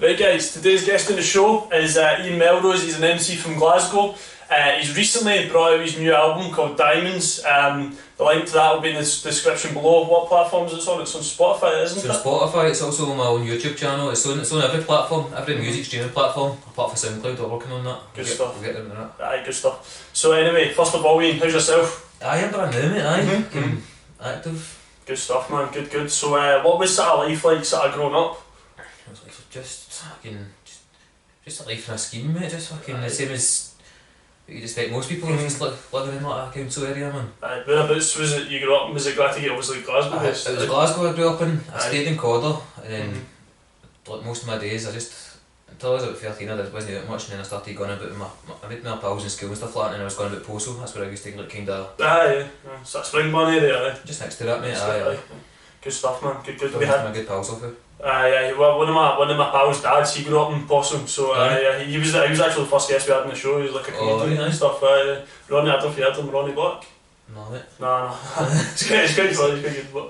Right guys, today's guest on the show is Ian Melrose. He's an MC from Glasgow. He's recently brought out his new album called Diamonds. The link to that will be in the description below. What platform is it on? It's on Spotify, isn't it? It's on Spotify, it's also on my own YouTube channel. It's on every platform, every music streaming platform, apart from SoundCloud. We're working on that. Good stuff. We'll get them in that. Aye, good stuff. So anyway, first of all Ian, how's yourself? I am brand new, mate, active. Good stuff, man, good. So what was sort of life like sort of growing up? It was like just a life in a scheme, mate, just fucking the same as what you'd expect most people, just living in like a council area, man. Whereabouts was it you grew up in? Was it Glasgow? Obviously Glasgow based? It was Glasgow I grew up in. I stayed in Cawdor, and then like most of my days until I was about 13 I wasn't out much, and then I started going about I made my pals in school and stuff like that, and I was going about Possil. That's where I used to like kinda... Yeah. It's that Springburn area, just next to that, mate. Aye. Good stuff, man, good. We had my good pals off it. Well, one of my pals' dads, he grew up in Possil, so he was actually the first guest we had on the show. He was like a comedian and stuff. Ronnie, I don't know if you heard him, Ronnie Black. No, mate. No. It's quite good.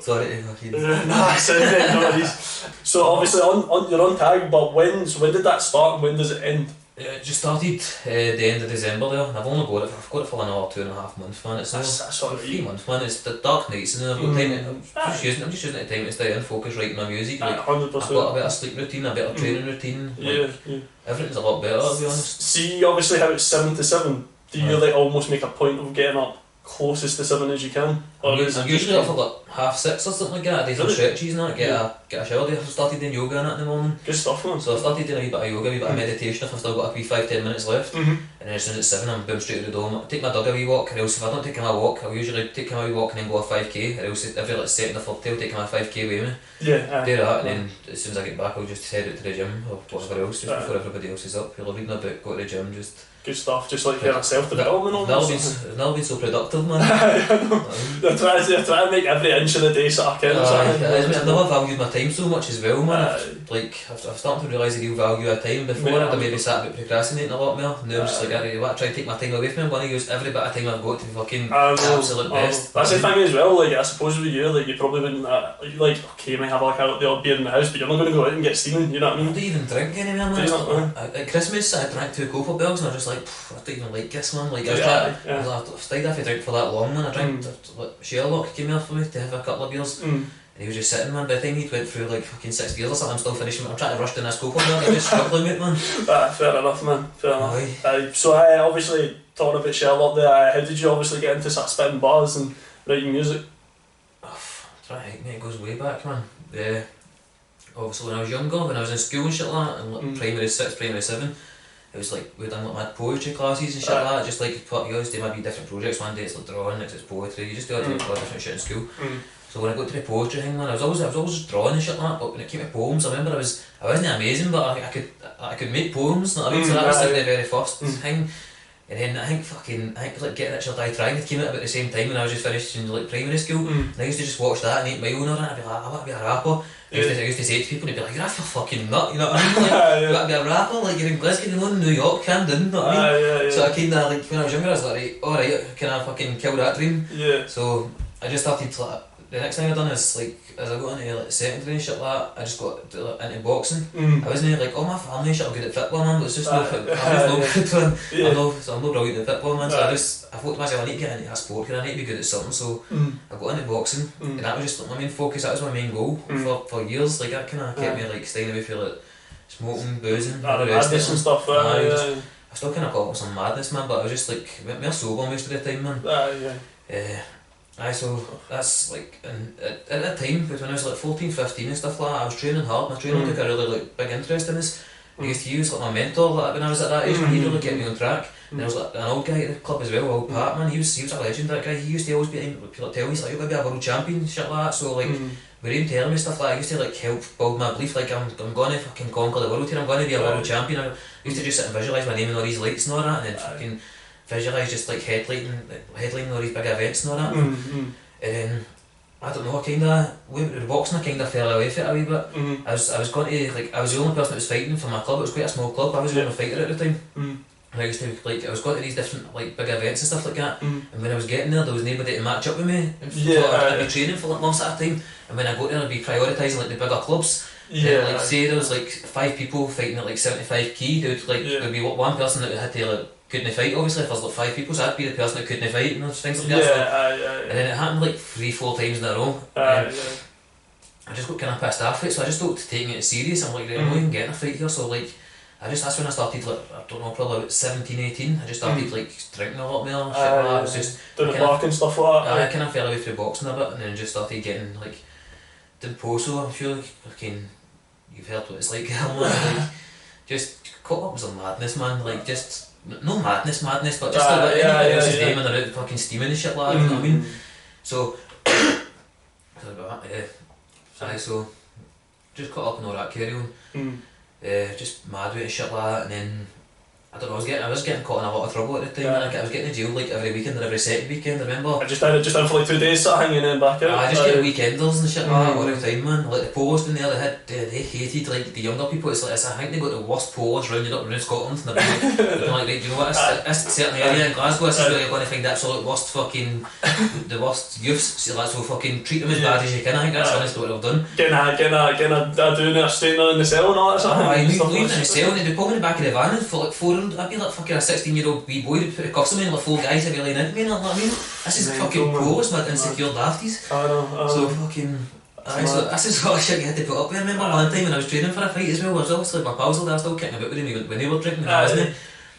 Sorry to fucking... Nah, it's alright, no worries. So obviously you're on tag, but when did that start and when does it end? It just started the end of December there, and I've got it for another 2.5 months, man. It's that's all right. 3 months, man. It's the dark nights, and I've got time. I'm just using it time to stay and focus writing my music. Like, 100%. I've got a better sleep routine, a better training routine. Like, everything's a lot better, to be honest. See, obviously how it's 7 to 7. Do you like almost make a point of getting up closest to 7 as you can? I'm usually up for like 5:30 or something like that. I do some stretches and that, get a shower. I've started doing yoga and that in the morning. Good stuff, man. So I've started doing a wee bit of yoga, a wee bit of meditation if I've still got a wee 5-10 minutes left. And then as soon as it's 7 I'm boom straight to the door. I take my dog a wee walk, or else if I don't take him a walk, I'll usually take him a wee walk and then go a 5k, or else every like second or third I'll take him a 5k with me. Do that, and then as soon as I get back I'll just head out to the gym or whatever else, just before everybody else is up. You'll reading about, go to the gym, just... Good stuff, just like for self-development on this. I've never been so productive, man. They're trying to make every inch of the day sort of count. I've never valued my time so much as well, man. I've started to realise the real value of time. Before I'd maybe sat about procrastinating a lot more. Now I'm just like, I try to take my time away from me. I'm going to use every bit of time I've got to be fucking absolute best. That's the thing as well, like I suppose with you, like you probably wouldn't, like, okay, you might have like the odd beer in the house, but you're not going to go out and get steaming, you know what I mean? I don't even drink anymore, man. At Christmas I drank 2 Cocoa Bells and I was just like, I don't even like this, man. Like, I've stayed off to drink for that long, man. I drank, Sherlock came here for me to have a couple of beers. And he was just sitting, man. By the time he'd went through like fucking 6 beers or something, I'm still finishing. I'm trying to rush down this Cocoa Bell. I'm just struggling with it, man. Fair enough, man. Fair enough. So obviously, talking about Sherlock there, how did you obviously get into sort of spitting bars and writing music? That's right, mate. It goes way back, man. Obviously when I was younger, when I was in school and shit like that, and like primary 6, primary 7, it was like we'd done like mad poetry classes and shit like that, just like part of yours, there might be different projects. One day it's like drawing, next it's poetry, you just do a lot of different shit in school. So when I got to the poetry thing, man, I was always drawing and shit like that, but when it came to poems, I remember I wasn't amazing, but I could make poems, you know what I mean? So that was like the very first thing. And then I think like Get Rich or Die Trying it came out about the same time when I was just finished in like primary school. And I used to just watch that and 8 Mile and I'd be like, I want to be a rapper. I used to say to people, and they'd be like, you're a fucking nut, you know what I mean? Like, you want to be a rapper, like you're in Glasgow, you're in New York, Camden, you know what I mean? So I kinda, like, when I was younger I was like, alright, can I fucking kill that dream? So I just started to, like, the next thing I done is, like, as I got into like secondary and shit like that, I just got into boxing. I wasn't like, all my family and shit are good at football, man, but it's just I'm no brilliant at football, man. So I thought to myself, I need to get into a sport because I need to be good at something. So I got into boxing, and that was just like my main focus. That was my main goal for years. Like that kind of kept me like staying away from like smoking, boozing, madness and stuff. I still kind of got some madness, man, but I was just like more sober most of the time, man. So that's like, and at that time, when I was like 14, 15 and stuff like that, I was training hard. My trainer took a really like big interest in this. I used to use like my mentor like, when I was at that age, he really kept me on track. And there was like an old guy at the club as well, old Pat, man. He was a legend, that guy. He used to always be like, tell me, he's like, you're going to be a world champion, shit like that. So like, with him telling me stuff like that, I used to like help build my belief, like I'm going to fucking conquer the world here, I'm going to be a world champion. I used to just sit and visualise my name and all these lights and all that, and then fucking visualise just like headlining all these big events and all that. And then, I don't know, with the boxing I kind of fell away from it a wee bit. I was going to, like, I was the only person that was fighting for my club. It was quite a small club, I was the only fighter at the time. And I used to, like, I was going to these different, like, big events and stuff like that. And when I was getting there was nobody to match up with me. I'd be training for like months at a time. And when I got there I'd be prioritising like the bigger clubs. Yeah. Like say there was like 5 people fighting at like 75 key, there would be one person that had to couldn't fight. Obviously, if there's like 5 people, so I'd be the person that couldn't fight and things like that. And then it happened like 3-4 times in a row. I just got kind of pissed off it, so I just stopped taking it serious. I'm like, I'm not even getting a fight here, so like, that's when I started, like, I don't know, probably about 17, 18, I just started like drinking a lot more and shit like that. It was just doing the bark and stuff like that. I kind of fell away through boxing a bit, and then just started getting like, did Possil, I'm sure, fucking, you've heard what it's like, like, just caught up with some madness, man, like, just, no madness, but just like anybody else's name and they're out fucking steaming and shit like that, you know what I mean? So, sorry about that, so, just caught up in all that carry on. Just mad with it, shit like that, and then I don't know, I was getting caught in a lot of trouble at the time. I was getting in jail like every weekend or every second weekend, I remember. I just done for like 2 days, sort of hanging in back out. I just get weekenders and shit like that all the time, man. Like the post in there, they hated like the younger people. It's like, I think they got the worst posts rounded up around Scotland, and they're like, right, do you know what, this certain area in Glasgow, this is where you're going to find the absolute worst fucking, the worst youths, so let's go fucking treat them as bad as you can. I think that's honestly what they've done. Getting a doing it, staying in the cell and all that sort of thing. Leaving in the cell, and they'd be pulling in the back of the van and for like 4 I'd be like fucking a 16-year-old wee boy who'd put the cuffs on me and like 4 guys would be laying into me, you know what I mean? This is fucking poorest, my insecure dafties. I know. So fucking, so this is what shit you had to put up with. I remember one time when I was training for a fight as well, I was obviously my pals there still kicking about with me when they were drinking and I wasn't.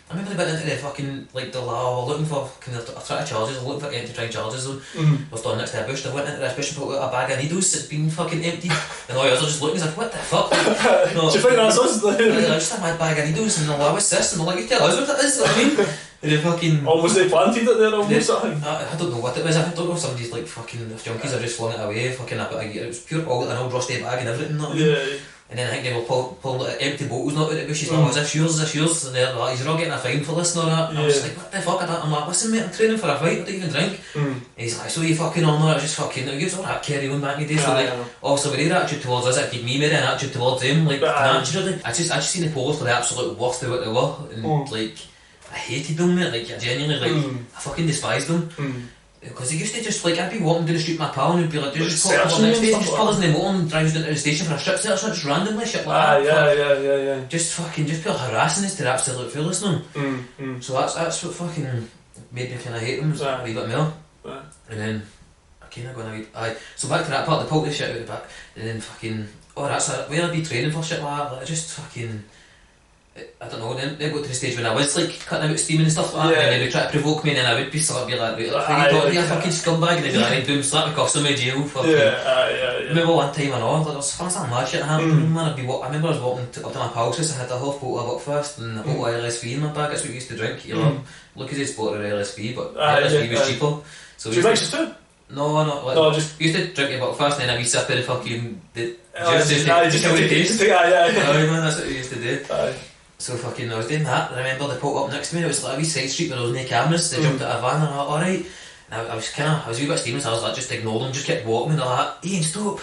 I remember they went into the fucking, like the law, looking for kind of threat of charges, looking for empty trying charges zone. I was standing next to a bush, they went into this bush and pulled out a bag of needles that's been fucking emptied. And all the others are just looking, he's like, what the fuck? Like, no, do you think that's us? I just had my bag of needles and they're like, what's this? And they're like, you tell us what it is, you know what I mean? They fucking... Almost they planted it there almost, I don't know what it was, I don't know if somebody's like fucking, if junkies are just flung it away, fucking it was pure all an old rusty bag and everything, you know what I mean? And then I think they were pulling empty bottles not out of the bushes, like, is this yours? And they're like, you're all getting a fine for this and all that. And I was like, what the fuck? I'm like, listen mate, I'm training for a fight, I don't even drink. And he's like, so you fucking on that, just fucking, he gives all that carry on back in the day, so like, also with their attitude towards us, it gave me an attitude towards them, like, naturally. I just seen the post for the absolute worst of what they were, and like, I hated them mate, like, I genuinely, like, I fucking despised them. Because they used to just like, I'd be walking down the street with my pal and he'd be like, just pull us in the motor and drive us down to the station for a strip search, just randomly shit like that. Just pure harassing us to the absolute fullest of them. So that's what fucking made me kind of hate them a wee bit more. And then I kind of gone a wee, so back to that part, they pulled the shit out the back, and then fucking, that's where I'd be training for shit like that, like, I just fucking, I don't know, then got to the stage when I was like cutting out steaming and stuff like that, and then they would try to provoke me, and then I would be sort of be like, you're a fucking scumbag, and they'd be like, boom, slap my cuffs on my jail, fucking. I remember one time I know, there was some mad shit happening, man. I remember I was walking up to my pal's house, I had a half bottle of Buckfast and a bottle of LSV in my bag, that's what we used to drink, you know. Lucas had spotted LSV, but LSV was cheaper. So do you mix it too? No, not like, no, just... we used to drink a Buckfast and then a wee sip of the fucking juice, just how it tastes. Man, that's what we used to do. So fucking, I was doing that, and I remember they pulled up next to me, it was like a wee side street where there was no cameras, they jumped out of a van and I was like, alright. And I was a wee bit steaming, so I was like, just ignore them, just kept walking, and they're like, Ian, stop.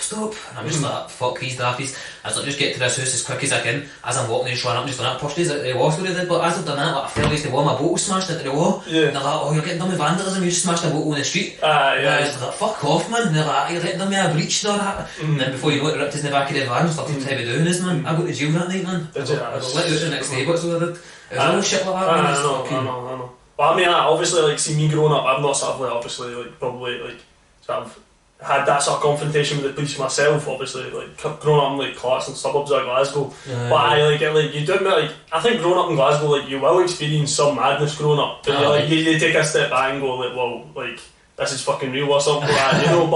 And I'm just like, fuck these daffies. I was like, just get to this house as quick as I can. As I'm walking, they just ran up and just pushed us out the wall, so they did, but as I've done that, like, I fell against the wall, my bottle smashed into the wall. And they're like, oh, you're getting done with vandalism, you just smashed a bottle in the street. And I was like, fuck off, man. And they're like, you're letting them with a breach and all that. And then before you know it, ripped us in the back of the van and started heavy doing this, man. I got to jail that night, man. I got let out the next day, but so I did. It was all shit like that, man. I know. But I mean, obviously, like, see me growing up, I've not sort of like, obviously, like, probably, like, sort of had that sort of confrontation with the police myself, obviously, like, growing up in, like, Clarkson suburbs of Glasgow. But I, like, you do admit, like, I think growing up in Glasgow, like, you will experience some madness growing up. But you take a step back and go, like, well, like, this is fucking real or something like that, you know,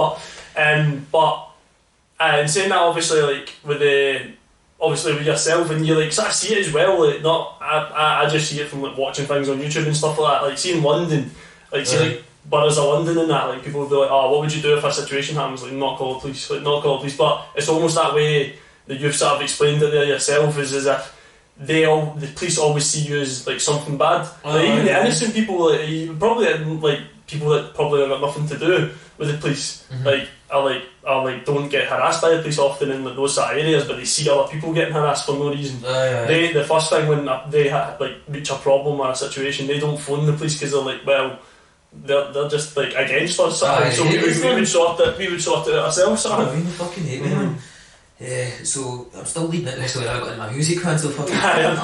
but in saying that, obviously, like, obviously with yourself, and you like sort of see it as well, like I just see it from like watching things on YouTube and stuff like that, like seeing London, like see like boroughs of London and that, like people would be like, oh, what would you do if a situation happens, like not call the police, but it's almost that way that you've sort of explained it there yourself, is as if the police always see you as like something bad, like even the innocent people, like you probably like people that probably have got nothing to do with the police, like are don't get harassed by the police often in like those sort of areas, but they see other people getting harassed for no reason. The first thing when they like reach a problem or a situation, they don't phone the police because they're like, well, they're just like against us, so we would sort it out ourselves. I fucking hate me, man. So I'm still leading into this when I got into my music, man, so fucking... I know,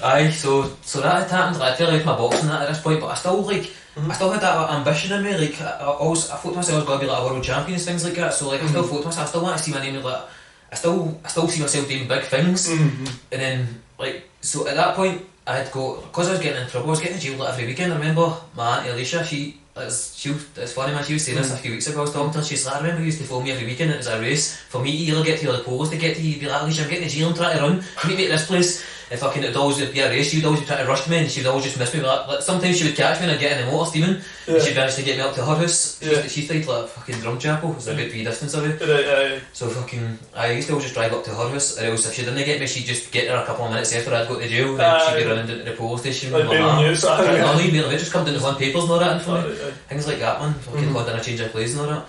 Aye, so that had happened, like, I feel like my boxing that at this point, but I still, like, I still had that ambition in me, like, I thought to myself I was going to be like a world champion and things like that, so like, I still thought to myself, I still want to see my name, like, I still see myself doing big things, and then, like, so at that point, I had to go, because I was getting in trouble, I was getting in jail like every weekend. I remember my auntie Alicia, it's funny man, she was saying this a few weeks ago, I was talking to her, she's like, I remember you used to phone me every weekend, it was a race, for me to either get to the polls to get to you, you'd be like, Alicia, I'm getting to jail, I'm trying to run, meet me at this place. And fucking it'd always be a race, she would always be trying to rush me and she would always just miss me. Like sometimes she would catch me and I'd get in the motor steaming and she'd manage to get me up to her house. She stayed like fucking Drumchapel, it's a good wee distance away. So fucking, I used to always just drive up to her house, or else if she didn't get me, she'd just get there a couple of minutes after I'd go to jail, and then she'd be running down to the police station and like just come down to one papers and all that and for me. Things like that, man. Fucking holding a change of clothes and all that.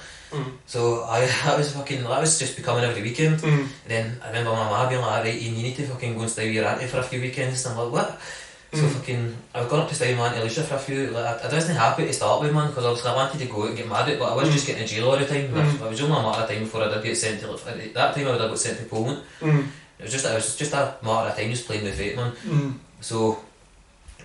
So that was just becoming every weekend. And then I remember my mum being like, right, you need to fucking go and stay with your auntie for a few weekends, and I'm like, what? So fucking, I've gone up to stay with my auntie Alicia for a few, like, I wasn't happy to start with, man, because obviously I wanted to go out and get married, but I was just getting in jail all the time. I was only a matter of time before I did get sent to, like, at that time I would have got sent to Poland. It was just a matter of time, just playing with fate, man. So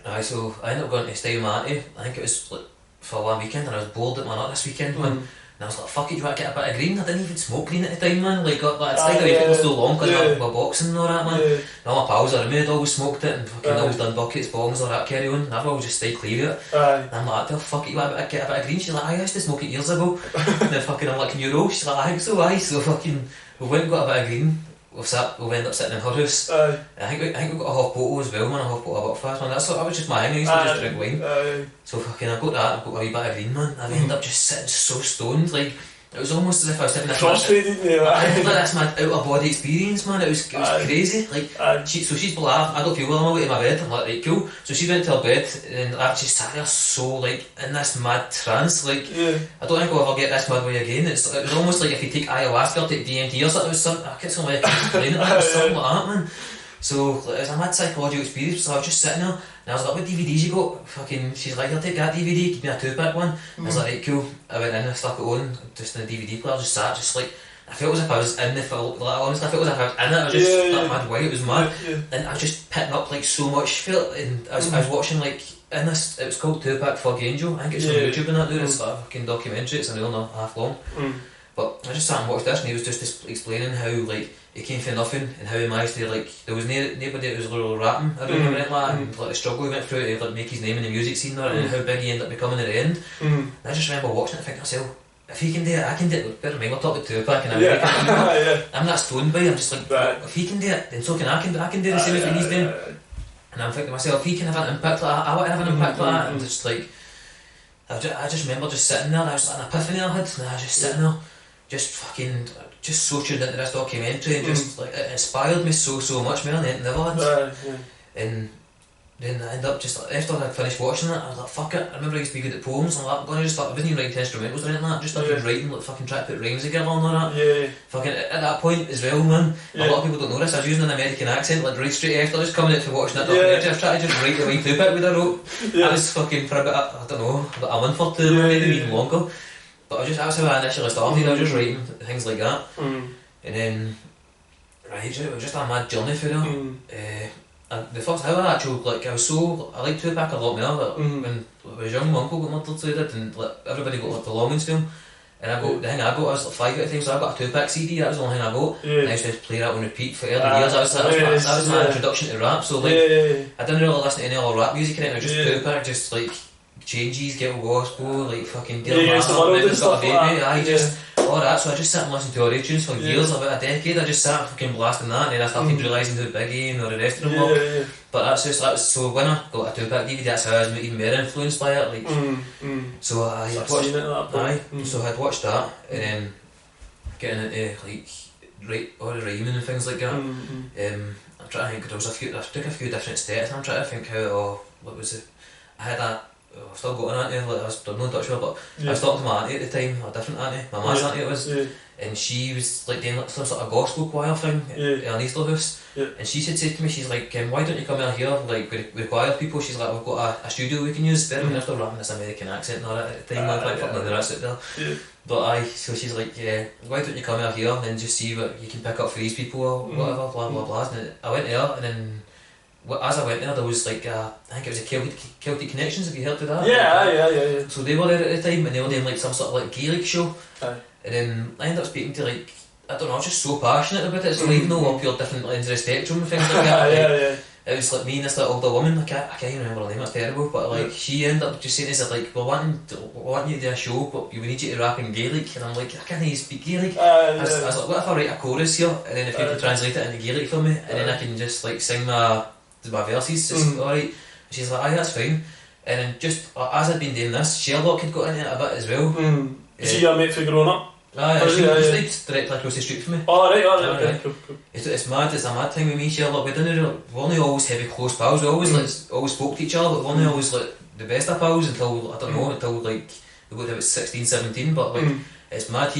I ended up going to stay with my auntie, I think it was like for one weekend, and I was bored at my nut this weekend, man. And I was like, fuck it, you want to get a bit of green? I didn't even smoke green at the time, man. Like, I'd stayed away from it so long because of my boxing and all that, man. And all my pals around me had always smoked it and fucking always done buckets, bongs, all that carry on. And I've always just stayed clear of it. And I'm like, fuck it, you want to get a bit of green? She's like, I used to smoke it years ago. And then fucking, I'm like, can you roll? She's like, I think so, aye. So fucking, we went and got a bit of green. We ended up sitting in her house. I think we got a hot bottle as well, man, a hot bottle of Buckfast, man. That was just my thing, I used to just drink wine. So fucking, I got that, I got a wee bit of green, man. I ended up just sitting so stoned, like, it was almost as if I was having that's my out of body experience, man. It was crazy. Like she's black, I don't feel well, I'm away to my bed. I'm like, right, cool. So she went to her bed and I just sat there so like in this mad trance. Like I don't think I'll ever get this mad way again. It was almost like if you take ayahuasca or take DMT or something. It was something, I can't something explain it. It was something like that, man. So it was a mad psychological experience. So I was just sitting there and I was like, what DVDs you got? Fucking, she's like, I'll take that DVD, give me a 2-pack one. I was like, right, cool. I went in, I stuck it on, just in the DVD player, just sat, just like, I felt as if I was in the film, like honestly, I felt as if I was in it, I was just that mad way, it was mad. And I was just picking up like so much, and I was watching like, in this, it was called 2-pack Fog Angel, I think it's on YouTube and that dude, it's like a fucking documentary, it's an hour and a half long. But I just sat and watched this and he was just explaining how like he came from nothing and how he managed to like there was nobody that was really rapping around him like that and like the struggle he went through to like make his name in the music scene and how big he ended up becoming at the end. And I just remember watching it and thinking to myself, if he can do it, I can do it. Bear in mind we're talking 2-pack and I'm not stoned by, I'm just like if he can do it then so can I can do the same as he's doing. And I'm thinking to myself, if he can have an impact like that, I want to have an impact like that. And just like I just remember just sitting there and I was like an epiphany I had and I was just sitting there just fucking just so tuned into this documentary and just like it inspired me so much more than anything ever had. And then I ended up just like, after I'd finished watching it I was like fuck it, I remember I used to be good at poems and I'm gonna just start, I wasn't even writing instrumentals or anything like that, just started writing like fucking trying to put rhymes together and all that. Fucking at that point as well, man, a lot of people don't know this, I was using an American accent like right straight after just coming out for watching that documentary. I was trying to just write the wee 2-pack with I wrote. I was fucking for about, I don't know, about a month or two, maybe even longer. But that's how I initially started, I was just writing things like that. And then, it was just a mad journey for them. And the first how I actually, like, I liked 2-pack a lot more, like, when I was young, my uncle got murdered, so he did, and like, everybody got like belongings to him. And the thing I got was like 5 out of 10, so I got a 2-pack CD, that was the only thing I got. And I used to play that on repeat for early years, that was my introduction to rap, so like, I didn't really listen to any other rap music or anything, just 2-pack, just like, Changes, Ghetto Gospel, like fucking Dear Mama, Memphis Got a Baby, just all that. So I just sat and listened to all tunes for years, about a decade. I just sat fucking blasting that, and then I started realising who Biggie and all the rest of them were. But that was so when I got a 2-pack DVD, that's how I was even more influenced by it. Like, so I'd watched, so I'd watched that, and then getting into like all the rhyming and things like that. I'm trying to think. I took a few different steps, and I'm trying to think how what was it? I had I've still got an auntie, like, I was not in touch with her, but I was talking to my auntie at the time, a different auntie, my ma's auntie it was, and she was like doing like some sort of gospel choir thing in an Easter house, and she said to me, she's like, why don't you come out here, like, with choir people? She's like, we've got a studio we can use there, and they're still rapping this American accent and all that at the time, like, fuck the rest of it there. But so she's like, why don't you come out here and just see what you can pick up for these people or whatever, blah blah blah. And I went there, and then as I went there was like, I think it was a Celtic Connections, have you heard of that? Yeah. So they were there at the time, and they were doing like some sort of like Gaelic show. And then I ended up speaking to, like, I don't know, I was just so passionate about it. So even though we're pure different ends of the spectrum and things like that, it was like me and this little older woman, I can't even remember her name, that's terrible, but like she ended up just saying to us, like, we want you to do a show, but we need you to rap in Gaelic. And I'm like, I can't even speak Gaelic. I was like, what if I write a chorus here, and then if you can translate it into Gaelic for me, and then I can just like sing my verses, alright. She's like, aye, that's fine. And then just as I'd been doing this, Sherlock had got into it a bit as well. Is he your mate for growing up? She lived directly across the street from me. Right, cool. It's mad, it's a mad thing with me, Sherlock. We weren't always heavy close pals, we always spoke to each other, but we weren't always like the best of pals until, I don't know, until like we got to about 16, 17, but like it's mad.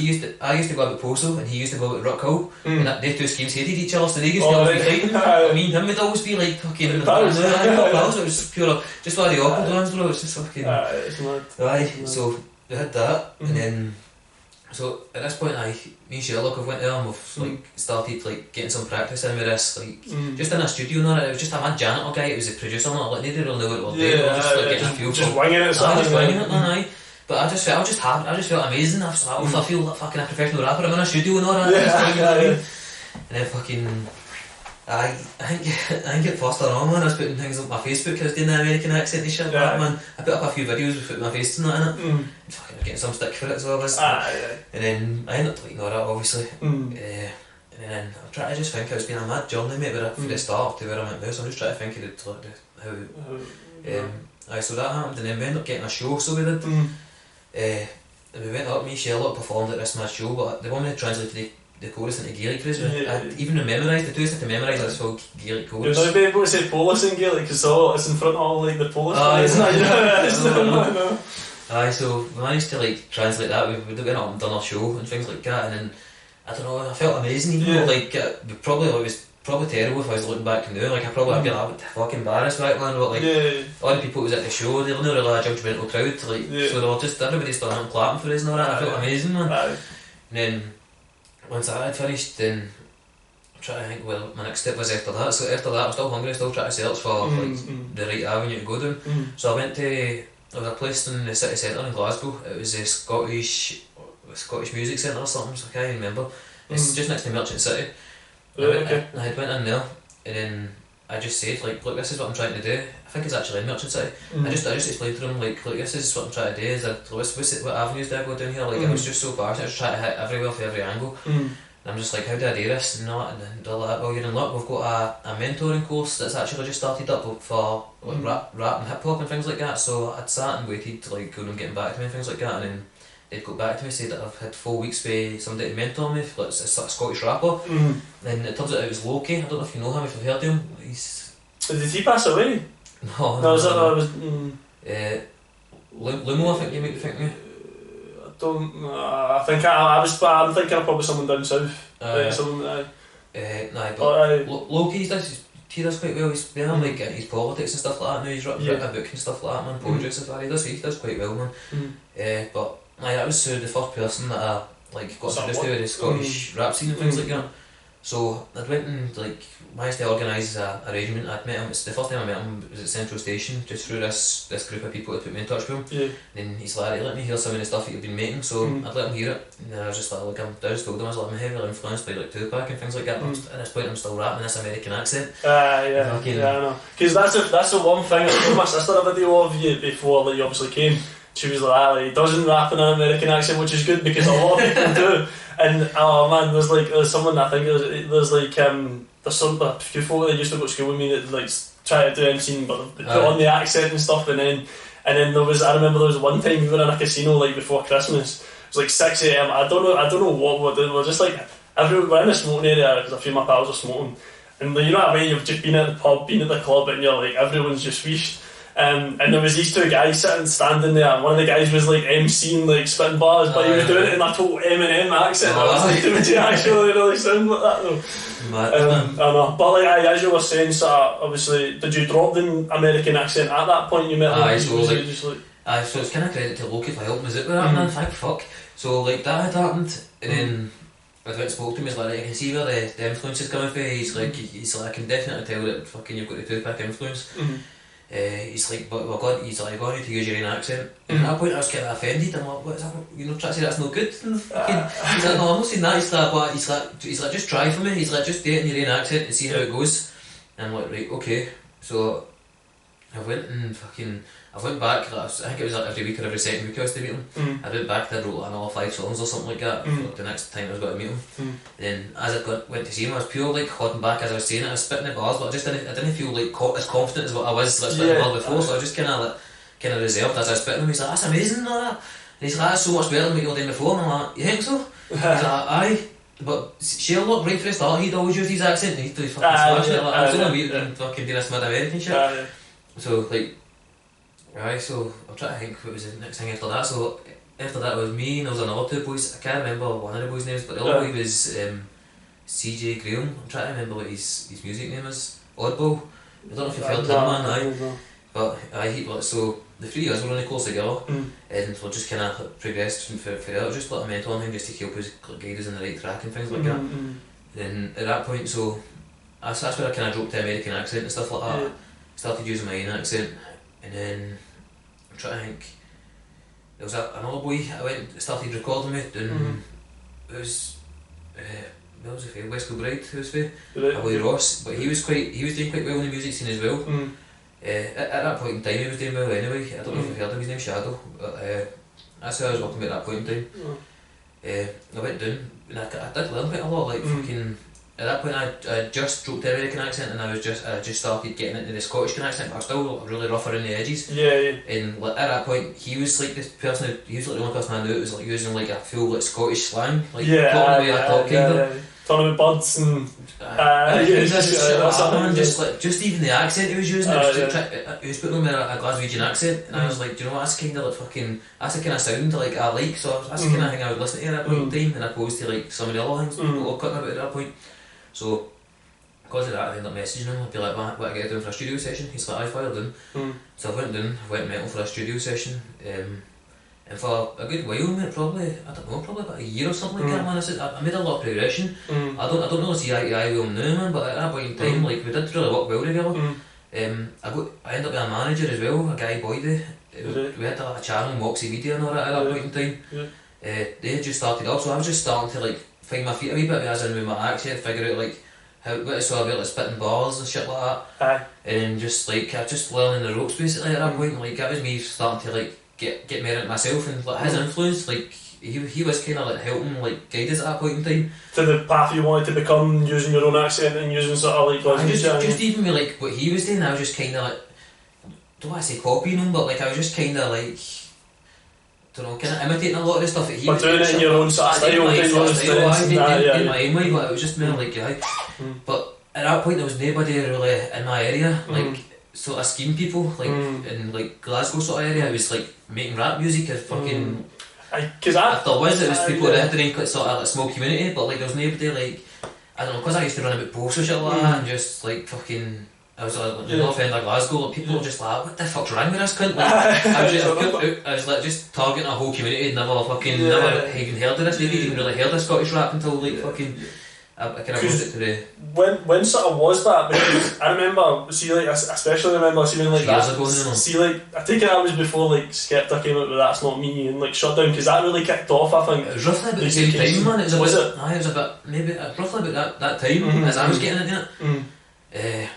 I used to go out with Possil and he used to go out with Rock Hill, and they two schemes hated each other, so they used to always be fighting. I mean, him would always be like fucking pals. It was pure, just one of the awkward ones, bro. It's just fucking it's mad. So we had that, and then so at this point, me and Sherlock have went there and we've like started like getting some practice in with this, like just in a studio and all that. It was just a mad janitor guy, it was a producer and all, like they didn't really know what they were doing, just like getting a feel just winging it, man. But I just felt amazing. I was like, I feel like fucking a professional rapper. I'm in a studio and all that. And then fucking, I think it passed on, man. I was putting things on my Facebook. I was doing the American accent and shit, man. I put up a few videos with putting my face and that in it. Fucking getting some stick for it as well. And then I ended up deleting all that, obviously. And then I just think it's been a mad journey, mate, from the start to where I'm at now. So I'm just trying to think of how. So that happened, and then we ended up getting a show. So we did. We went up, me and Sherlock performed at this mad show, but the woman had translated the chorus into Gaelic for us. I even memorised, the two used to memorise this whole Gaelic chorus. You'll not be able to say Polish in Gaelic because it's in front of all like the Polish guys. So we managed to like translate that. We went up and done our show and things like that, and then I don't know, I felt amazing, even though like it was probably terrible if I was looking back now. Like I'd be like fucking embarrassed back then, but like all the people who was at the show, they were not really a judgmental crowd, like so they were just, everybody stood up clapping for us and all that. I felt amazing, man. And then once that had finished, then I'm trying to think, well, my next step was after that. So after that I was still hungry, still trying to search for like the right avenue to go down. So I went to, there was a place in the city centre in Glasgow. It was a Scottish music centre or something, so I can't even remember. It's just next to Merchant City. I had went in there, and then I just said, like, look, this is what I'm trying to do. I think it's actually in Merchant City. I just explained to them, like, look, this is what I'm trying to do. What avenues do I go down here? Like, I was just so passionate. I was trying to hit everywhere for every angle. And I'm just like, how do I do this? And then they're like, well, you're in luck. We've got a mentoring course that's actually just started up for like rap and hip hop and things like that. So I'd sat and waited to like them getting back to me and things like that, and then they'd got back to me, said that I've had 4 weeks with somebody to mentor me, like a Scottish rapper. Then it turns out it was Loki. I don't know if you know him, if you've heard of him. Did he pass away? No. Lumo, I think you might be thinking. I'm thinking of probably someone down south. Loki does quite well. He's been on like his politics and stuff like that now. He's written a book and stuff like that, man. Poetry stuff. He does quite well, man. But that was the first person that I like got introduced to the Scottish rap scene and things like that. So I went and like managed to organise a arrangement. I'd met him. It's the first time I met him was at Central Station, just through this group of people that put me in touch with him. And he's like, let me hear some of the stuff that you've been making. So I'd let him hear it, and I was just like, look, I just told him I was like, I'm heavily influenced by like Tupac and things like that. But at this point, I'm still rapping this American accent. I know. Because that's the one thing. I showed my sister a video of you before that you obviously came. She was like, he doesn't rap in an American accent, which is good because a lot of people do. And oh man, there's someone, I think there's a few folk that used to go to school with me that like try to do anything but they put on the accent and stuff, and then I remember there was one time we were in a casino like before Christmas. It was like 6 AM. I don't know what we're doing. We're just like we're in a smoking area because a few of my pals are smoking, and you know what I mean, you've just been at the pub, been at the club, and you're like everyone's just wished. and there was these two guys standing there, and one of the guys was like MCing, like spitting bars, but he was doing it in a total Eminem accent. I was like, did you actually really sound like that though? I know, but like as you were saying, sort of, obviously, did you drop the American accent at that point you met him? So it's kind of credit to Loki for helping us out with that, man, thank fuck. So like that had happened, and then I went and spoke to him, he's like, I can see where the influence is coming from. He's like, I can definitely tell that fucking you've got the two-pack influence. He's like, but we're going, he's like, you're going to need to use your own accent. And at that point I was kind of offended. I'm like, what's that? You know, trying to say that's no good. He's like, no, I'm not saying that. He's like, just try for me. He's like, just do it in your own accent and see how it goes. And I'm like, right, okay. So I went back, I think it was like every week or every second week I was to meet him. I went back and I wrote another 5 songs or something like that for the next time I was going to meet him. Then as I went to see him, I was pure like holding back as I was saying it. I was spitting the bars, but I didn't feel like as confident as what I was like spitting the bars before, so I was just kind of reserved as I was spitting him. He's like, that's amazing and all that. And he's like, that's so much better than what you were doing before. And I'm like, you think so? He's like, aye. But Sherlock, right from the start, he'd always used his accent and he'd fucking smashed it. Like, I was only weird and fucking doing this mid-American shit. So like, right, so I'm trying to think what was the next thing after that. So after that was me and there was another 2 boys. I can't remember one of the boys' names, but the other boy was CJ Graham. I'm trying to remember what his music name is. Oddball. I don't know if you've heard him, man. But so the 3 of us were on the course together, and we just kind of progressed from there. Just like a mentor on him, just to help us guide us in the right track and things like that. Then at that point, so that's where I kind of dropped the American accent and stuff like that. Started using my own accent. And then I'm trying to think. There was another boy I started recording with, and it was what was it? West Kilbride. Who was it? A boy Ross, but he was doing quite well in the music scene as well. At that point in time, he was doing well anyway. I don't know if you've heard him. His name's Shadow. But that's who I was working with at that point in time. I went down and I did learn quite a lot. Like fucking. At that point I just dropped the American accent and I just started getting into the Scottish accent, but I was still really rough around the edges. And like, at that point he was like this person, he was like the only person I knew that was like using like a full like Scottish slang, like talking the way I talk kind of. Talking about buds and just even the accent he was using, he was putting on a Glaswegian accent, and I was like, do you know what, that's kind of like fucking, that's the kind of sound like I like, so that's the kind of thing I would listen to at that point in time, and opposed to like some of the other things people were cutting about at that point. So because of that I ended up messaging him. I'd be like, what I get down for a studio session? He's like, I fired in. So I went and met him for a studio session, and for a good while, mate, probably about a year or something like that, man. I made a lot of progression. I don't really see eye to eye with him now, man, but at that point in time, like, we did really work well together. I ended up being a manager as well, a guy Boydie. We had a channel, Moxie Media and all that at that point in time. They had just started off, so I was just starting to like find my feet a wee bit, as in with my accent, figure out like what it's all about, like spitting bars and shit like that. And just like I was just learning the ropes basically at that point. Like that was me starting to like get more into myself, and like his influence, like he was kind of like helping like guide us at that point in time to the path you wanted to become, using your own accent and using sort of like just even with like what he was doing, I was just kind of like, don't want to say copying him, but like I was just kind of like, don't know, kind of imitating a lot of the stuff that he was doing it in your own sort of style, in my own way, but it was just more like but at that point there was nobody really in my area, like sort of scheme people, like in like Glasgow sort of area. It was like making rap music as fucking if there was, it was people that had their own sort of like small community, but like there was nobody like, I don't know, because I used to run about Possil shit like that, and just like fucking, I was like the north end of Glasgow, like people were just like, what the fuck's wrong with this cunt? Like, I was like just targeting a whole community, never even heard of this, maybe even really heard of Scottish rap until like fucking I kind of moved it to the... When sort of was that? Because I remember, especially remember seeing like that. I think that was before like Skepta came out with That's Not Me and like Shutdown, because that really kicked off, I think. It was roughly about the same time, man. It was about maybe roughly about that time as I was getting into it.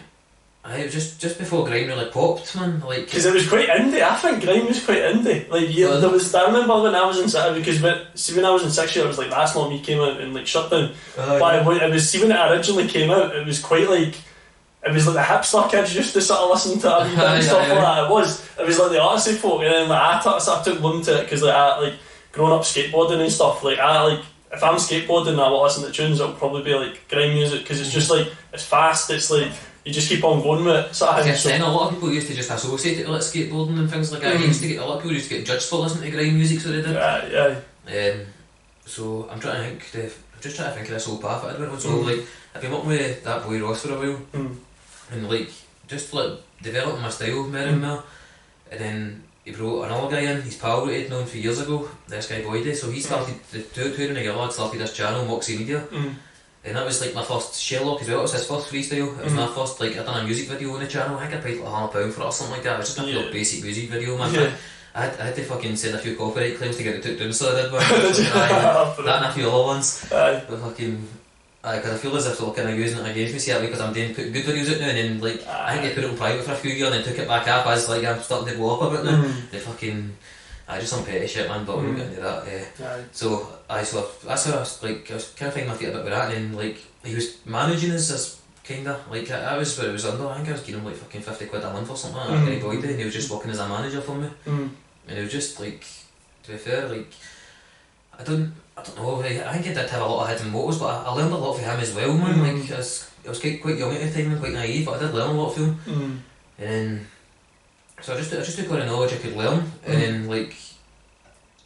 It was just before grime really popped, man. Like, because it was quite indie. I think grime was quite indie. Like, there was. I remember when I was in because when I was in 6th year, it was like That's Not Me came out and like Shutdown. But it was when it originally came out, it was quite like, it was like the hipster kids used to sort of listen to it and stuff like that. It was like the artsy folk, and then like I sort of took them to it because like growing up skateboarding and stuff. Like if I'm skateboarding and I will listen to tunes, it'll probably be like grime music, because it's just like, it's fast, it's like you just keep on going with it. So I think then a lot of people used to just associate it with like skateboarding and things like that. You used to get a lot of people used to get judged for listening to grime music, so they did. So I'm trying to think. I'm just trying to think of this whole path I went on. So like I've been working with that boy Ross for a while, and like just like developing my style more and more, and then he brought another guy in, his pal that he'd known for years ago, this guy Boydie, so he started, the two of them together started this channel, Moxie Media, and that was like my first Sherlock as well. It was his first freestyle, it was my first, like I'd done a music video on the channel, I think I paid like £100 for it or something like that. It was just a real basic music video, man. I had to fucking send a few copyright claims to get it took down, so I did one. That and a few other ones. But fucking, because I feel as if they're kind of using it against me, see that because I'm doing putting good videos out now, and then like I think they put it on private for a few years and then took it back up as like I'm starting to blow up a bit now. They fucking, just some petty shit, man, but we won't get into that. So that's how I was like, I was kind of finding my feet a bit with that, and then like he was managing us as kinda like I was where it was under. I think I was giving him like fucking £50 a month or something like that. Guy Boydie, and he was just working as a manager for me, and it was just like, to be fair, like I don't know, I think he did have a lot of hidden motives, but I learned a lot from him as well, man. Like I was quite young at the time and quite naive, but I did learn a lot from him. And then so I just took all the knowledge I could learn, and then like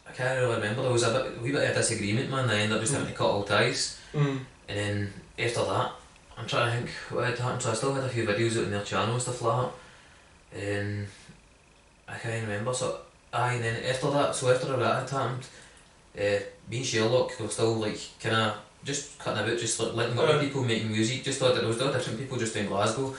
I can't really remember, there was a wee bit of a disagreement, man. I ended up just having to cut all ties, and then after that I'm trying to think what had happened. So I still had a few videos out on their channel and stuff like that, and I can't remember. So and then after that had happened, me and Sherlock were still like kind of just cutting about, just like linking up with people making music. Just thought that there was different people just in Glasgow.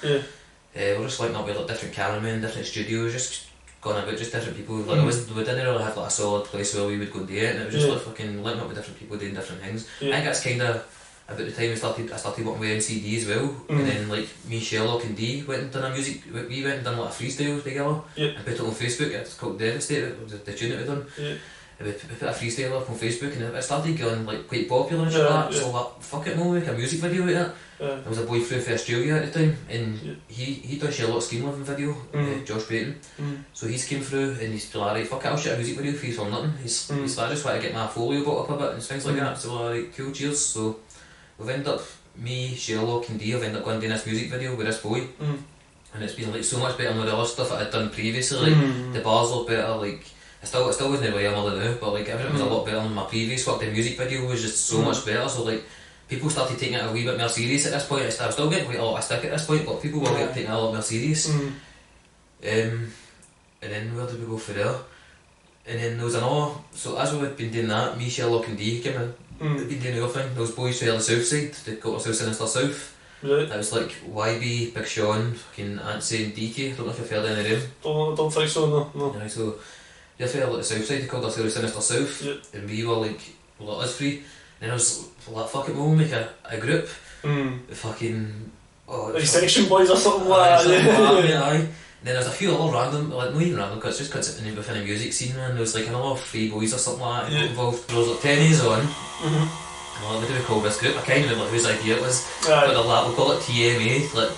We're just linking up with like different cameramen, different studios, just going about just different people. Like we didn't really have like a solid place where we would go do it, and it was just like fucking linking up with different people doing different things. I think that's kind of about the time I started working with NCD as well, and then like me, Sherlock and D went and done a music, we went and done like a freestyle together and put it on Facebook. It's called Devastate, the tune that we done. We put a freestyle up on Facebook, and it started going like quite popular and shit like that. So like, fuck it, we'll make a music video out of it. There was a boy from Australia at the time, and he done Sherlock's Scheme Living video, Josh Payton. So he's came through and he's like, right, fuck it, I'll shoot a music video for you for nothing. He's like, I just want to get my folio built up a bit and things like that. So like, cool, cheers. So we've ended up, me, Sherlock and D have ended up going doing this music video with this boy, and it's been like so much better than the other stuff that I'd done previously. Like the bars look better, like it still wasn't the way I'm all now, but like everything was a lot better than my previous work. The music video was just so much better, so like people started taking it a wee bit more serious at this point. I was still getting quite a lot of stick at this point, but people were taking it a lot more serious. And then where did we go for there? And then there was another, so as we had been doing that, me, Sherlock and D came in, we'd been doing the other thing. Those boys from the south side, they got themselves Sinister South. That was like YB, Big Sean, fucking Antsy and DK. I don't know if you've heard any of them. Don't think so, no. Yeah, so they're from like the south side, they called themselves Sinister South, and we were like, let us free. And I was like, fuck it, we'll make a group. Fucking, like Section Boys or something like that. Aye. And then there's a few other random, like not even random, because it's just because within the music scene, man. There was like another 3 boys or something like that involved. There was like 10 A's on. And like, what do we call this group? I can't remember whose idea it was. But they're like, we'll call it TMA. Like,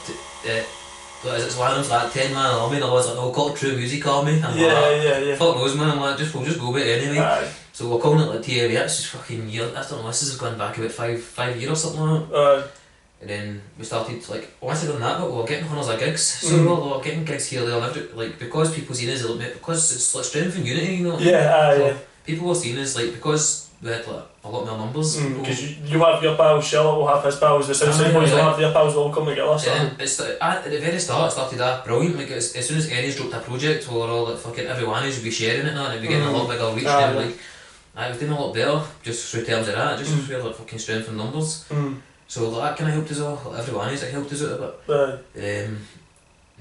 it's one of those like 10-man army, and I was like, no, we'll call it True Music Army. I'm like, fuck knows, man. I'm like, we'll just go with it anyway. So we're calling it like TMA. It's just fucking years. I don't know, this is going back about 5 years or something like that. And then we started like, once I'd done that, but we were getting hundreds of gigs. So we were getting gigs here, there, and everywhere. Like, because people seen us, because it's like strength and unity, you know. So people were seeing us like, because we had like a lot more numbers. Because you have your pals, Sherlock will have his pals, the Southside boys will have their pals, will all come together. So. It's at the very start, it started that brilliant. Like as soon as Eddie's dropped a project, we were all like fucking everyone would be sharing it now, and it'd be getting a lot bigger reach. And like, I was doing a lot better just through terms of that, just through like fucking strength and numbers. So that kind of helped us all. Everyone has helped us out a bit.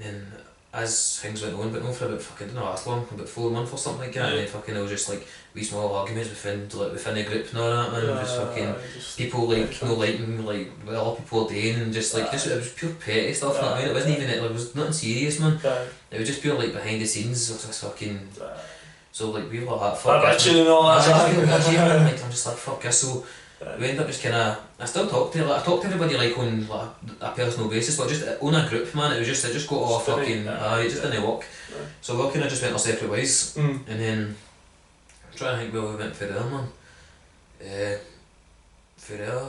And as things went on, but no for about fucking, didn't last long, about 4 months or something like that. And then fucking there was just like wee small arguments within the group and all that, man. Just fucking people like no liking like what other people are doing, and just like it was pure petty stuff. You know what I mean? It wasn't even it was nothing serious, man. It was just pure like behind the scenes. It was just fucking. So like we were like, fuck this. And all that. Like I'm just like fuck this. So we end up just kind of. I still talk to I talk to everybody like on like a personal basis, but just on a group, man. It just got all fucking. It just didn't work. So we kind of just went our separate ways, and then I'm trying to think where we went for there, man. For there,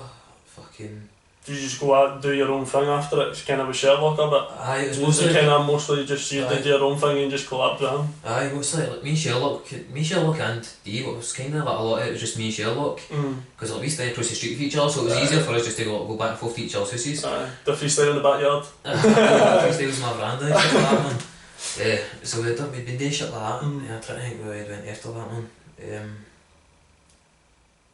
fucking. did you just go out do your own thing after it? It's kind of a Sherlock a bit. Aye, it was Was it mostly kind of mostly just you did your own thing and just collabed with him? Aye, mostly like me and Sherlock and Dave. It was kind of like a lot of it was just me and Sherlock because like we stayed across the street with each other, so it was easier for us just to go back and forth to each other's houses. Aye, the freestyle in the backyard. Freestyle was my veranda and shit like that, man. Yeah, so we'd been doing shit like that. Yeah, I'm trying to think where we went after that, man.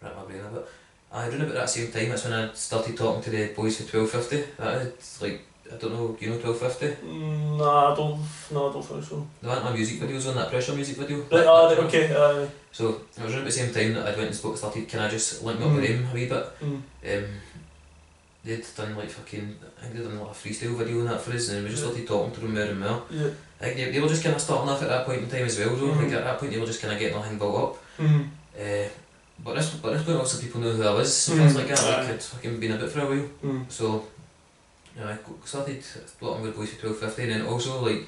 Wrap my brain a bit. Around about that same time, that's when I started talking to the boys for 1250. That is like, I don't know, do you know 1250? Nah, I don't think so. They weren't my music videos on that Pressure music video. Right, okay. So it was around the same time that I went and started, can I just link me up with them a wee bit? They'd done like fucking, I think they'd done like a freestyle video and that for us, and we just started talking to them more and more. Yeah. I think they were just kind of starting off at that point in time as well, though. Like at that point they were just kind of getting everything built up. But this point also people knew who I was and things like that. Like I'd fucking been a bit for a while. So yeah, I started blocking with boys for 1250, and then also like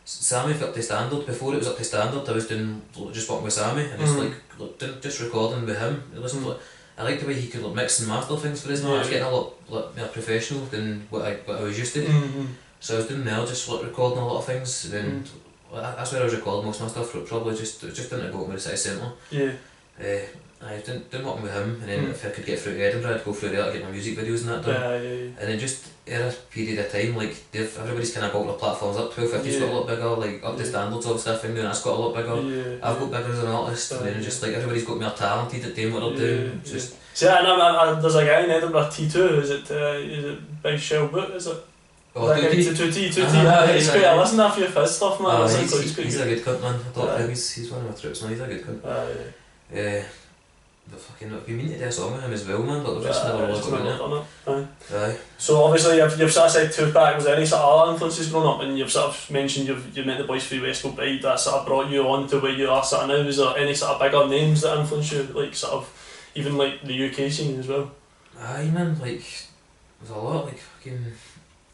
Sammy up to standard. Before it was up to standard, I was doing just working with Sammy and just recording with him. I liked the way he could like mix and master things for us. I was getting a lot more professional than what I was used to. So I was doing now just like recording a lot of things. And then that's where I was recording most of my stuff. Probably just didn't go to the city centre. Yeah. I didn't work with him, and then if I could get through to Edinburgh, I'd go through there to get my music videos and that done. And then just in a period of time, like everybody's kind of built their platforms up. 1250's got a lot bigger, like up to standards obviously I think, and that's got a lot bigger. I've got bigger as an artist, and then just like everybody's got more talented at doing what they're doing. Just see, and there's a guy in Edinburgh, T2, is it by Shell Boot, is it? Oh, T2T. He's great. I listen to a few of his stuff, man. He's a good cunt, man. I thought he's one of my trips, man. He's a good cunt. But fucking, I've been meaning to do a song with him as well, man, but we've just never really got in it. Aye. So obviously you've sort of said Tupac. Was there any sort of other influences growing up? And you've sort of mentioned you met the boys from West Coast Bride, that sort of brought you on to where you are sort of now. Was there any sort of bigger names that influenced you, like sort of even like the UK scene as well? Aye man, like there's a lot, like fucking,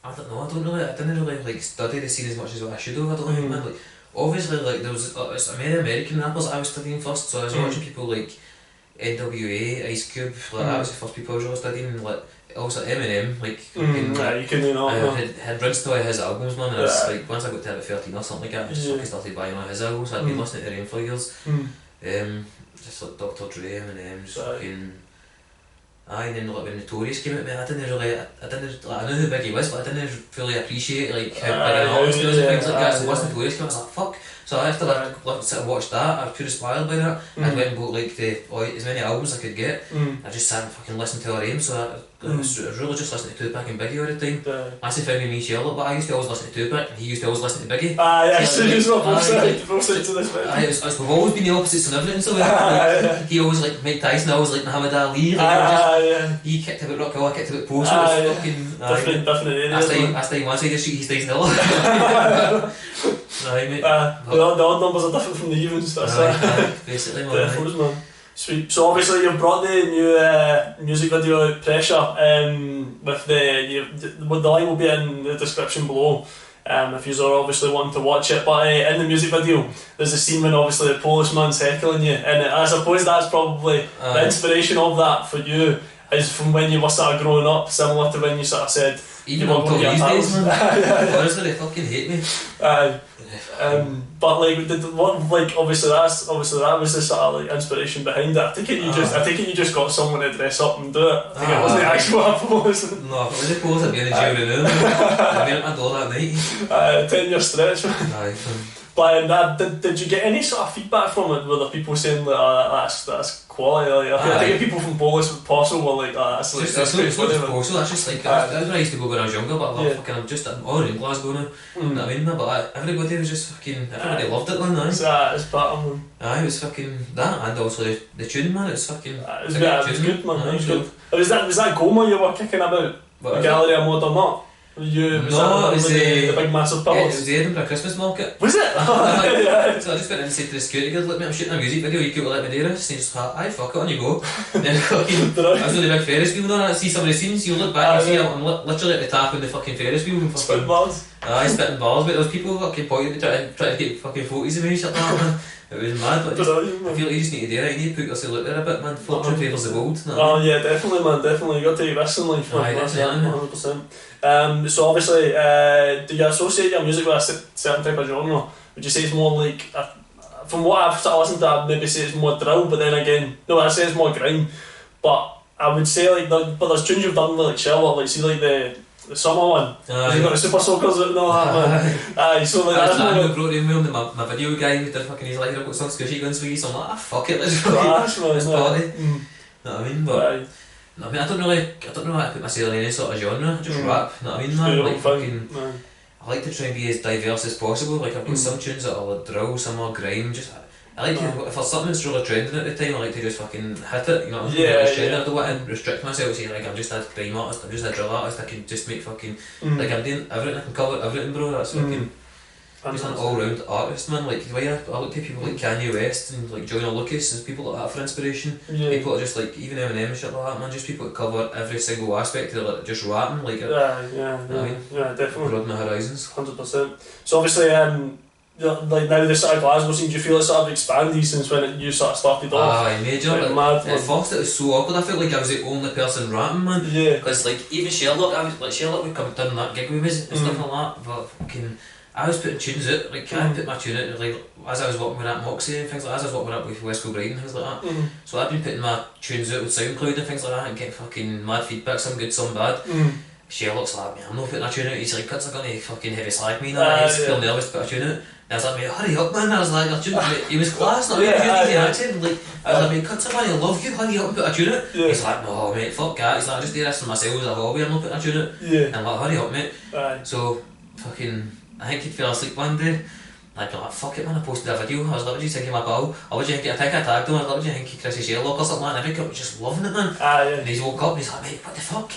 I don't know, I didn't really like study the scene as much as what I should have. I don't know, man. Like obviously like there was it's American rappers that I was studying first, so I was watching people like NWA, Ice Cube, like that was the first people I was really studying, like also Eminem, like you couldn't know. I had rinsed all his albums, man, and I was like, once I got to about 13 or something like that, I just fucking started buying all his albums. I'd been listening to them for years. Just like Dr. Dre, Eminem, just fucking. And then like when Notorious came out, man, I knew who big he was, but I didn't fully appreciate like how big an artist he was and things like that. So once Notorious came out, I was like, fuck. So after like sit and watch that, I was pure inspired by that. I went and bought like as many albums I could get. I just sat and fucking listened to all of them. So I was really just listening to Tupac and Biggie all the time. That's the thing with me and Sherlock, but I used to always listen to Tupac and he used to always listen to Biggie. So it's not both sides of this bit. We've always been the opposites on everything. So he always like Mike Tyson, I always like Muhammad Ali. He kicked about rock, I kicked about Possil. Different areas. I stay one side of the street, he stays in the other. Right, mate. The odd numbers are different from the evens. Basically, man. Sweet. So obviously you've brought the new music video out, Pressure, with the line will be in the description below. If you're obviously wanting to watch it, but in the music video there's a scene when obviously the Polish man's heckling you, and I suppose that's probably the inspiration of that for you is from when you were sort of growing up, similar to when you sort of said even up till these days, man. Honestly, they fucking hate me. But obviously that was the sort of like inspiration behind it. I think you just got someone to dress up and do it. I think it wasn't the actual Pose. No, if it was the Pose, I'd be in the jail now. I'd be at my door that night. 10-year stretch. But did you get any sort of feedback from it? Were there people saying that that's quality? Like, I think people from Possil were like, that's like that's not just Possil. That's just like that's where I used to go when I was younger. But I'm all in Glasgow now. You know what I mean? But everybody was just fucking. Everybody loved it, man. It's part of them. It was fucking that, and also the tune, man. It was fucking. It was good, man. It was good. Was that Goma you were kicking about? The Gallery of Modern Art? It was the big massive pillars? It was the Edinburgh Christmas market. Was it? So I just went in and said to the security guard, look, mate, I'm shooting a music video, you could let me do this. And he just thought, aye, fuck it, on you go. And then I was on the big Ferris wheel and I see some of the scenes, you look back and see I'm literally at the top of the fucking Ferris wheel. Spin bars. Aye, spitting balls, but there was people fucking pointing me trying to get fucking photos of me and shit like that, man. It was mad, but I feel like you just need to do it, you need to put yourself out there a bit, man. Fortune favours the bold, you know what I mean? Yeah, definitely, man, definitely. You got to take risks in life, man. Aye, definitely. 100%. So obviously, do you associate your music with a certain type of genre? Would you say it's more like, from what I've sort of listened to, I'd maybe say it's more drill, but then again, no, I say it's more grime. But I would say like, but there's tunes you've done with like Sherlock, like see like the summer one. You've got the Super Soakers and all that, man. Aye, so like that's more I brought in with my video guy who did fucking his like I've got some squishy guns for you, so I'm like, fuck it, let's class, man. let's party. Mm. Know what I mean? But Aye. I mean, I don't know how to put myself in any sort of genre, just rap, know what I mean, man? Like fucking, I like to try and be as diverse as possible. Like I've got some tunes that are like drill, some are grime, just I like to, if there's something that's really trending at the time, I like to just fucking hit it, you know what I mean? I don't want to restrict myself, saying like I'm just a grime artist, I'm just a drill artist, I can just make fucking, like I'm doing everything, I can cover everything, bro, that's fucking, just an all-round artist, man. Like the way I look to people like Kanye West and like Joyner Lucas and people like that for inspiration. People are just like, even Eminem and shit like that, man, just people that cover every single aspect of like just rapping, like yeah, definitely. Broaden my horizons. 100%. So obviously, like now the sort of Glasgow scene, do you feel it's sort of expanded since when you sort of started off? Aye, major. Like, mad, at first it was so awkward, I felt like I was the only person rapping, man. Yeah. Because like even Sherlock would come down that gig with me and stuff like that, but fucking I was putting tunes out, like I put my tune out like as I was working with that Moxie and things like that, as I was working up with Westco Bride and things like that. So I've been putting my tunes out with SoundCloud and things like that and getting fucking mad feedback, some good, some bad. Sherlock's like, man, I'm not putting a tune out, he's like, cunts are gonna fucking heavy slag me now, he's feel nervous to put a tune out. And I was like, mate, hurry up, man. I was like, he was class, not really easy accent. Like, I was like, mate, cunts are gonna love you, hurry up and put a tune out. He's like, no, mate, fuck that. He's like, I just do this for myself as a hobby, I'm not putting a tune out. And I'm like, hurry up, mate. So, fucking, I think he'd fell asleep one day. And I'd be like, fuck it, man, I posted a video. I was like, what do you think of my pal? What do you think? I think I tagged him. I was like, what do you think of Chrissy Sherlock or something like that? And everyone was just loving it, man. And he's woke up and he's like, mate, what the fuck?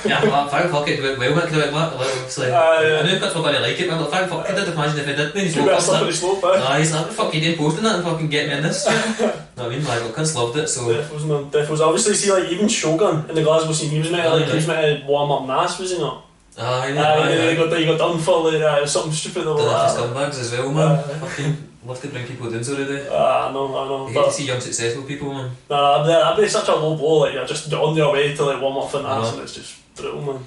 Yeah, I'm like, thank fuck it, well, Mick, do it, Matt. I knew Pitts were going to like it, but I'm like, thank fuck it, did imagine if he did, then he's woke up. He's like, what the fuck you doing posting that and fucking get me in this? Know what I mean? Like, cunts loved it, so. Defos. Obviously, see, like, even Shogun in the Glasgow scene, he was meant to warm up Nas, was he not? He got done for like, something stupid or that. Scumbags as well, man. Fucking love to bring people down already. I know. I hate to see young successful people, man. That'd be such a low blow, like you're just on your way to like warm up for Nas and it's just brutal,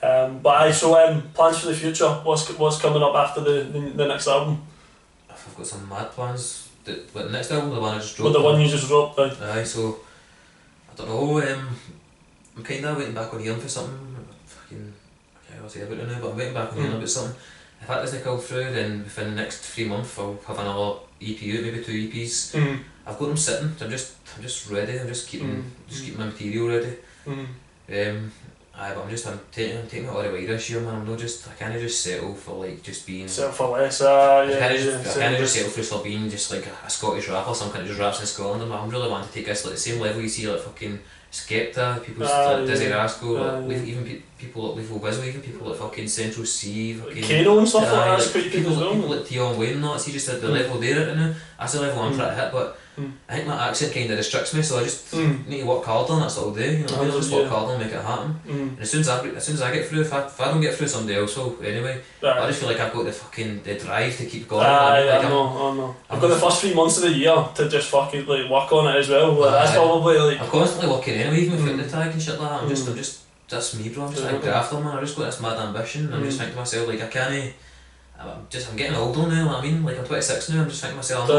man. Plans for the future, what's coming up after the next album? I've got some mad plans. The next album, the one I just dropped? The one you just dropped, aye, so I don't know, I'm kinda waiting back on hearing for something. Fucking I'll say about it now, but I'm waiting back on hearing about something. If that doesn't go through, then within the next 3 months I'll have another EP out, maybe 2 EPs. I've got them sitting, I'm just ready, I'm just keeping my material ready. But I'm taking it all the way this year, man. I can't just settle for like just being. Settle for less, I can't just settle for being just like a Scottish rapper, some kind of just raps in Scotland. I'm really wanting to take this like the same level you see like fucking Skepta, people like Dizzy Rascal, even people like Lethal Bizzle, even people like fucking Central C, fucking Kano and stuff like that. That's quite people like Tion Wayne and that. See just the level they're at now. That's the level I'm trying to hit, but I think my accent kind of restricts me, so I just need to work hard on it. That's all I do. You know what I mean? I'll just work hard and make it happen. And as soon as I get through, if I don't get through, somebody else will anyway. I just feel like I've got the drive to keep going. I know. I've got the first 3 months of the year to just fucking like work on it as well. That's probably like. I'm constantly working anyway, even with the tag and shit like that. I'm just that's me, bro. I'm just like a grafter, man. I just got this mad ambition. I'm just thinking to myself like I'm getting older now, you know what I mean? Like I'm 26 now, I'm just thinking to myself,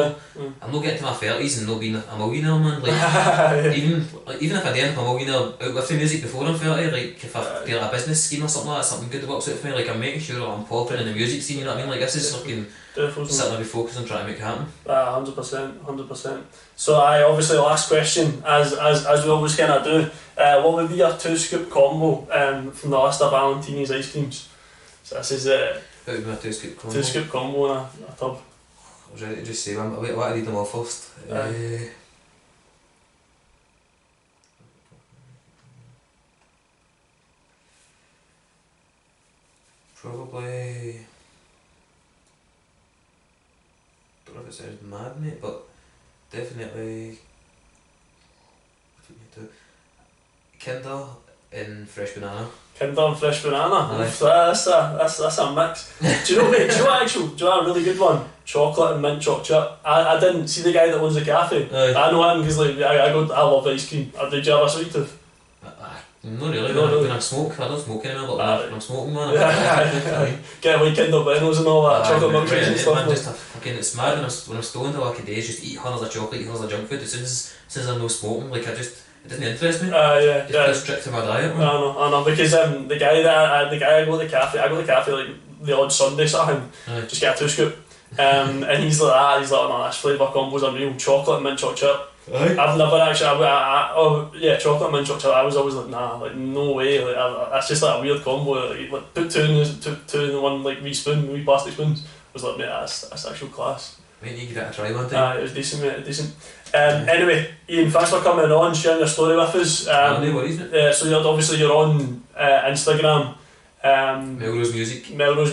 I'm not getting to my 30s and not being a millionaire, man. Like even if I end up a millionaire out with the music before I'm 30, like if I do like a business scheme or something like that, something good that works out for me, like I'm making sure I'm popping in the music scene, you know what I mean? Like this is fucking something I'll be focused on trying to make it happen. 100%. So obviously last question, as we always kind of do, what would be your 2-scoop combo from the list of Valentini's ice creams? So this is That would be my 2-scoop combo. 2-scoop combo in a tub. I was ready to just say one, but wait, I read them all first. Probably. Don't know if it sounds mad, mate, but definitely. Kinder and fresh banana. Kinder and fresh banana. Aye. Oof, that's a mix. Do you know what a really good one? Chocolate and mint choc chip. I didn't see the guy that owns the cafe. Aye. I know him because like I love ice cream. Did you have a sweet tooth? Not really, when I'm smoking, I don't smoke anymore, but when I'm smoking, man, Get away Kinder Buenos and all that, chocolate milkshakes and man, stuff. just fucking, it's mad when I'm stoned all I days, just eat hundreds of chocolate, eat hundreds of junk food. As soon as I'm no smoking, like it doesn't interest me. Yeah. Just strict to my diet, man. I know, because the guy I go to the cafe like the odd Sunday sort of thing, just get a 2-scoop. And he's like that, oh no, this flavour combo's unreal, chocolate and mint choc chip. Aye. I've never actually, chocolate and mint choc chip, I was always like, nah, like no way, like that's just like a weird combo, like put two in the one like wee plastic spoons. I was like, mate, that's actual class. Mate, you give it a try one time. It was decent, mate, decent. Anyway, Ian, thanks for coming on, sharing your story with us. No worries, mate. So you're on Instagram, Melroze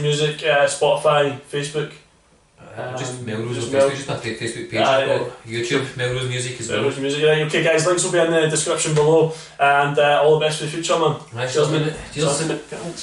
Music, Spotify, Facebook. Just Melroze on Facebook, just my Facebook page. I've got YouTube, Melroze Music as well. Melroze Music, right. Okay guys, links will be in the description below, and all the best for the future, man. Cheers, mate. Cheers. Thanks.